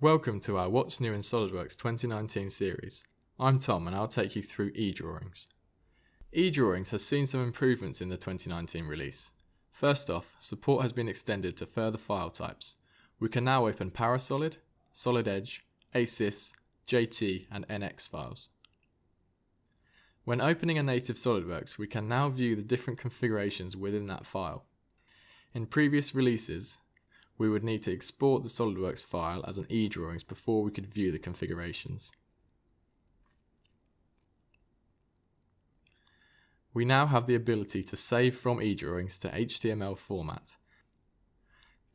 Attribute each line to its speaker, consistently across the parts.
Speaker 1: Welcome to our What's New in SOLIDWORKS 2019 series. I'm Tom and I'll take you through eDrawings. eDrawings has seen some improvements in the 2019 release. First off, support has been extended to further file types. We can now open Parasolid, Solid Edge, ASYS, JT and NX files. When opening a native SOLIDWORKS, we can now view the different configurations within that file. In previous releases, we would need to export the SOLIDWORKS file as an eDrawings before we could view the configurations. We now have the ability to save from eDrawings to HTML format.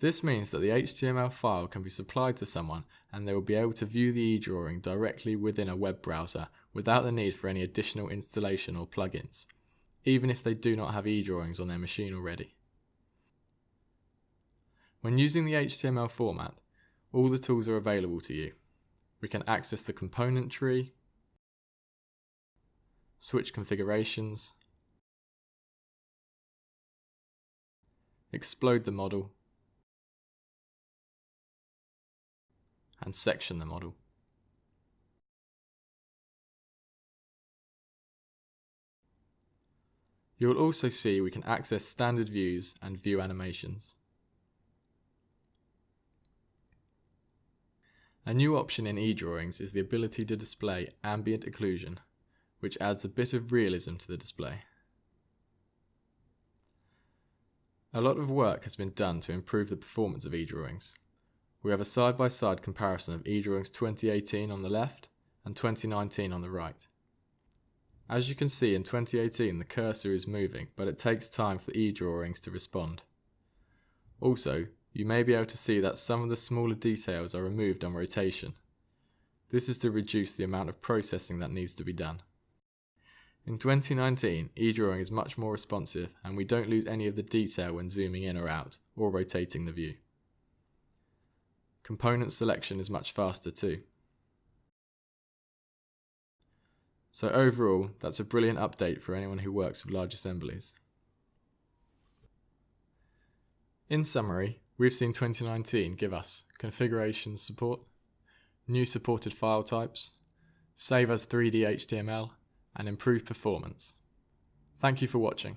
Speaker 1: This means that the HTML file can be supplied to someone and they will be able to view the eDrawing directly within a web browser without the need for any additional installation or plugins, even if they do not have eDrawings on their machine already. When using the HTML format, all the tools are available to you. We can access the component tree, switch configurations, explode the model, and section the model. You will also see we can access standard views and view animations. A new option in eDrawings is the ability to display ambient occlusion, which adds a bit of realism to the display. A lot of work has been done to improve the performance of eDrawings. We have a side-by-side comparison of eDrawings 2018 on the left and 2019 on the right. As you can see, in 2018 the cursor is moving, but it takes time for eDrawings to respond. Also, you may be able to see that some of the smaller details are removed on rotation. This is to reduce the amount of processing that needs to be done. In 2019, eDrawing is much more responsive and we don't lose any of the detail when zooming in or out, or rotating the view. Component selection is much faster too. So overall, that's a brilliant update for anyone who works with large assemblies. In summary, we've seen 2019 give us configuration support, new supported file types, save as 3D HTML, and improved performance. Thank you for watching.